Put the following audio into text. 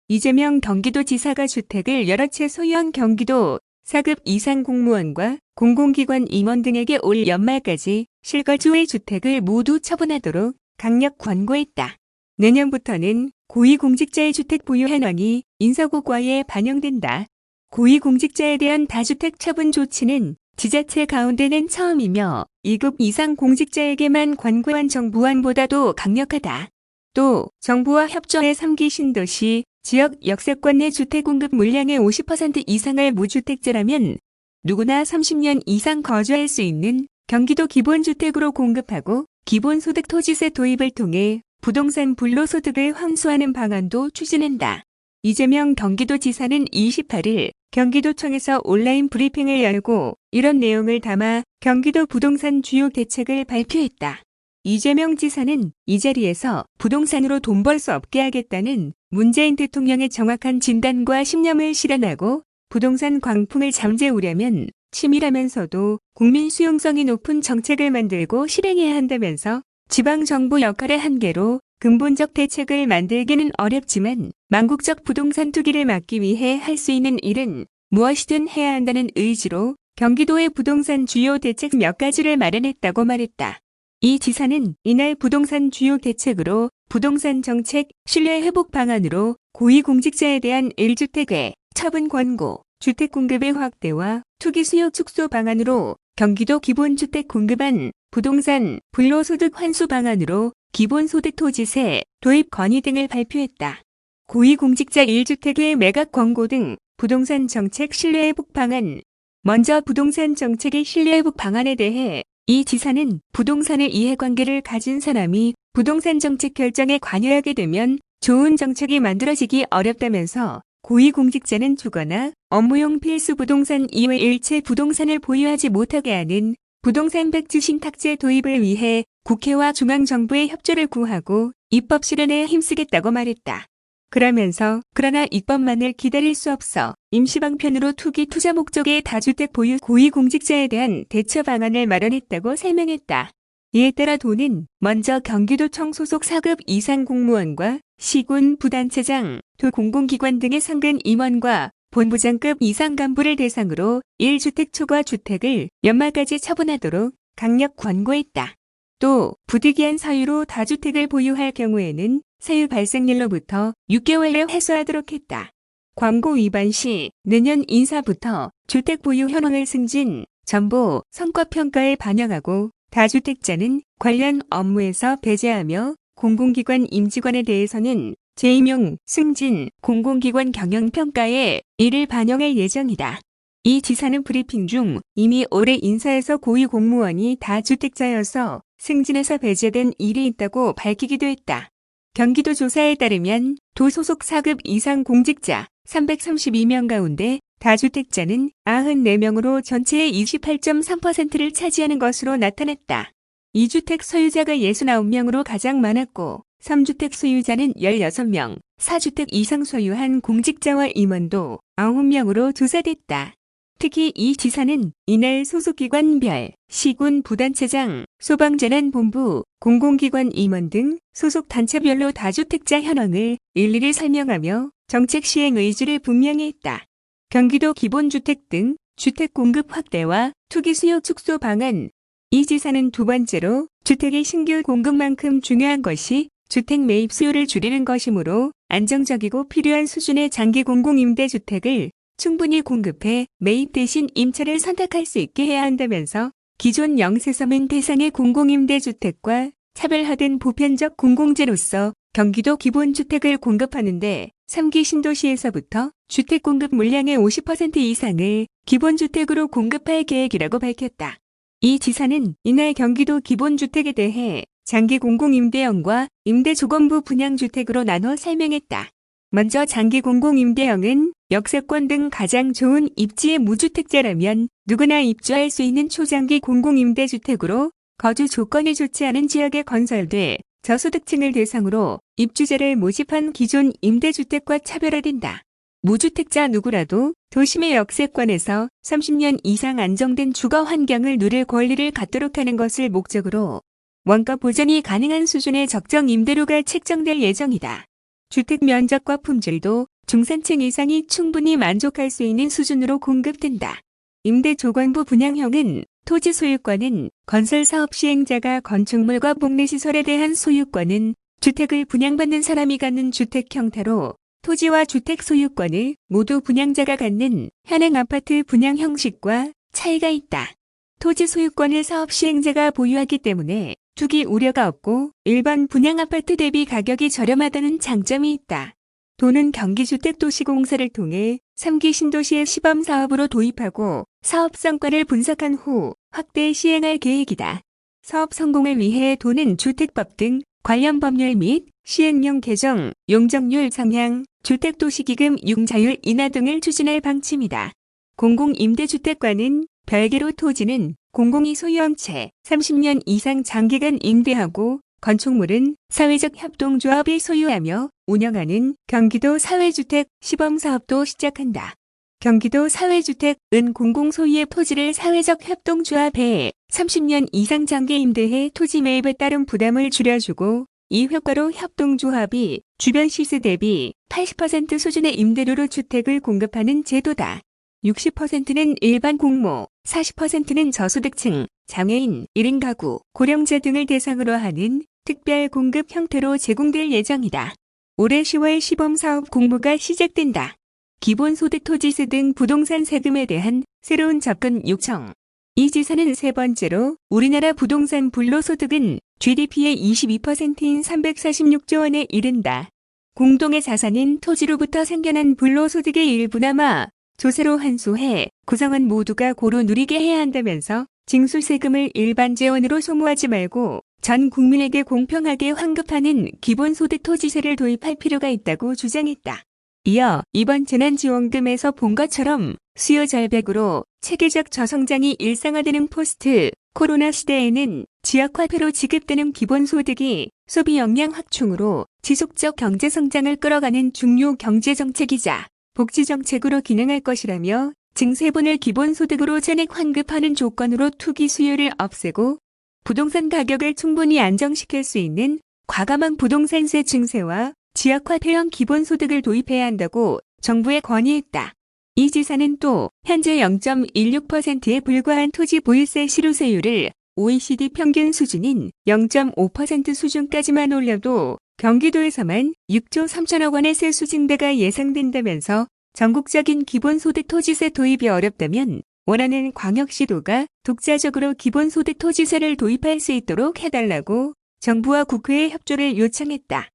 이재명 경기도지사가 주택을 여러 채 소유한 경기도 4급 이상 공무원과 공공기관 임원 등에게 올 연말까지 실거주의 주택을 모두 처분하도록 강력 권고했다. 내년부터는 고위공직자의 주택 보유 현황이 인사고과에 반영된다. 고위공직자에 대한 다주택 처분 조치는 지자체 가운데는 처음이며 2급 이상 공직자에게만 권고한 정부안보다도 강력하다. 또 정부와 협조해 3기 신도시 지역 역세권 내 주택 공급 물량의 50% 이상을 무주택자라면 누구나 30년 이상 거주할 수 있는 경기도 기본주택으로 공급하고 기본소득 토지세 도입을 통해 부동산 불로소득을 환수하는 방안도 추진한다. 이재명 경기도지사는 28일 경기도청에서 온라인 브리핑을 열고 이런 내용을 담아 경기도 부동산 주요 대책을 발표했다. 이재명 지사는 이 자리에서 부동산으로 돈 벌 수 없게 하겠다는 문재인 대통령의 정확한 진단과 신념을 실현하고 부동산 광풍을 잠재우려면 치밀하면서도 국민 수용성이 높은 정책을 만들고 실행해야 한다면서 지방정부 역할의 한계로 근본적 대책을 만들기는 어렵지만 망국적 부동산 투기를 막기 위해 할 수 있는 일은 무엇이든 해야 한다는 의지로 경기도의 부동산 주요 대책 몇 가지를 마련했다고 말했다. 이 지사는 이날 부동산 주요 대책으로 부동산 정책 신뢰 회복 방안으로 고위공직자에 대한 1주택의 처분 권고, 주택 공급의 확대와 투기 수요 축소 방안으로 경기도 기본주택 공급안, 부동산 불로소득 환수 방안으로 기본소득 토지세 도입 건의 등을 발표했다. 고위공직자 1주택의 매각 권고 등 부동산 정책 신뢰 회복 방안. 먼저 부동산 정책의 신뢰 회복 방안에 대해 이 지사는 부동산의 이해관계를 가진 사람이 부동산 정책 결정에 관여하게 되면 좋은 정책이 만들어지기 어렵다면서 고위공직자는 주거나 업무용 필수 부동산 이외 일체 부동산을 보유하지 못하게 하는 부동산 백지 신탁제 도입을 위해 국회와 중앙정부의 협조를 구하고 입법 실현에 힘쓰겠다고 말했다. 그러나 입법만을 기다릴 수 없어 임시방편으로 투기 투자 목적의 다주택 보유 고위공직자에 대한 대처 방안을 마련했다고 설명했다. 이에 따라 도는 먼저 경기도청 소속 4급 이상 공무원과 시군 부단체장, 도공공기관 등의 상근 임원과 본부장급 이상 간부를 대상으로 1주택 초과 주택을 연말까지 처분하도록 강력 권고했다. 또 부득이한 사유로 다주택을 보유할 경우에는 사유 발생일로부터 6개월 내 회수하도록 했다. 광고 위반 시 내년 인사부터 주택 보유 현황을 승진, 전보, 성과평가에 반영하고 다주택자는 관련 업무에서 배제하며 공공기관 임직원에 대해서는 재임용, 승진, 공공기관 경영평가에 이를 반영할 예정이다. 이 지사는 브리핑 중 이미 올해 인사에서 고위공무원이 다주택자여서 승진에서 배제된 일이 있다고 밝히기도 했다. 경기도 조사에 따르면 도 소속 4급 이상 공직자 332명 가운데 다주택자는 94명으로 전체의 28.3%를 차지하는 것으로 나타났다. 2주택 소유자가 69명으로 가장 많았고 3주택 소유자는 16명, 4주택 이상 소유한 공직자와 임원도 9명으로 조사됐다. 특히 이 지사는 이날 소속기관별, 시군 부단체장, 소방재난본부, 공공기관 임원 등 소속 단체별로 다주택자 현황을 일일이 설명하며 정책 시행 의지를 분명히 했다. 경기도 기본주택 등 주택 공급 확대와 투기 수요 축소 방안. 이 지사는 두 번째로 주택의 신규 공급만큼 중요한 것이 주택 매입 수요를 줄이는 것이므로 안정적이고 필요한 수준의 장기 공공임대주택을 충분히 공급해 매입 대신 임차를 선택할 수 있게 해야 한다면서 기존 영세서민 대상의 공공임대주택과 차별화된 보편적 공공재로서 경기도 기본주택을 공급하는데 3기 신도시에서부터 주택 공급 물량의 50% 이상을 기본주택으로 공급할 계획이라고 밝혔다. 이 지사는 이날 경기도 기본주택에 대해 장기 공공임대형과 임대조건부 분양주택으로 나눠 설명했다. 먼저 장기 공공임대형은 역세권 등 가장 좋은 입지의 무주택자라면 누구나 입주할 수 있는 초장기 공공임대주택으로 거주 조건이 좋지 않은 지역에 건설돼 저소득층을 대상으로 입주자를 모집한 기존 임대주택과 차별화된다. 무주택자 누구라도 도심의 역세권에서 30년 이상 안정된 주거 환경을 누릴 권리를 갖도록 하는 것을 목적으로 원가 보전이 가능한 수준의 적정 임대료가 책정될 예정이다. 주택 면적과 품질도 중산층 이상이 충분히 만족할 수 있는 수준으로 공급된다. 임대조건부 분양형은 토지 소유권은 건설사업 시행자가 건축물과 복리시설에 대한 소유권은 주택을 분양받는 사람이 갖는 주택 형태로 토지와 주택 소유권을 모두 분양자가 갖는 현행 아파트 분양 형식과 차이가 있다. 토지 소유권을 사업 시행자가 보유하기 때문에 투기 우려가 없고 일반 분양 아파트 대비 가격이 저렴하다는 장점이 있다. 도는 경기주택도시공사를 통해 3기 신도시의 시범사업으로 도입하고 사업 성과를 분석한 후 확대 시행할 계획이다. 사업 성공을 위해 도는 주택법 등 관련 법률 및 시행령 개정, 용적률 상향, 주택도시기금 융자율 인하 등을 추진할 방침이다. 공공임대주택과는 별개로 토지는 공공이 소유한 채 30년 이상 장기간 임대하고 건축물은 사회적 협동조합이 소유하며 운영하는 경기도 사회주택 시범사업도 시작한다. 경기도 사회주택은 공공소유의 토지를 사회적 협동조합에 30년 이상 장기 임대해 토지 매입에 따른 부담을 줄여주고 이 효과로 협동조합이 주변 시세 대비 80% 수준의 임대료로 주택을 공급하는 제도다. 60%는 일반 공모, 40%는 저소득층, 장애인, 1인 가구, 고령자 등을 대상으로 하는 특별 공급 형태로 제공될 예정이다. 올해 10월 시범사업 공모가 시작된다. 기본소득 토지세 등 부동산 세금에 대한 새로운 접근 요청. 이 지사는 세 번째로 우리나라 부동산 불로소득은 GDP의 22%인 346조 원에 이른다. 공동의 자산인 토지로부터 생겨난 불로소득의 일부나마 조세로 환수해 구성원 모두가 고루 누리게 해야 한다면서 징수세금을 일반 재원으로 소모하지 말고 전 국민에게 공평하게 환급하는 기본소득 토지세를 도입할 필요가 있다고 주장했다. 이어 이번 재난지원금에서 본 것처럼 수요 절벽으로 체계적 저성장이 일상화되는 포스트 코로나 시대에는 지역화폐로 지급되는 기본소득이 소비 역량 확충으로 지속적 경제성장을 끌어가는 중요 경제정책이자 복지정책으로 기능할 것이라며 증세분을 기본소득으로 전액 환급하는 조건으로 투기 수요를 없애고 부동산 가격을 충분히 안정시킬 수 있는 과감한 부동산세 증세와 지역화폐형 기본소득을 도입해야 한다고 정부에 건의했다. 이 지사는 또 현재 0.16%에 불과한 토지 보유세 실효세율을 OECD 평균 수준인 0.5% 수준까지만 올려도 경기도에서만 6조 3천억 원의 세수 증대가 예상된다면서 전국적인 기본소득 토지세 도입이 어렵다면 원하는 광역시도가 독자적으로 기본소득 토지세를 도입할 수 있도록 해달라고 정부와 국회에 협조를 요청했다.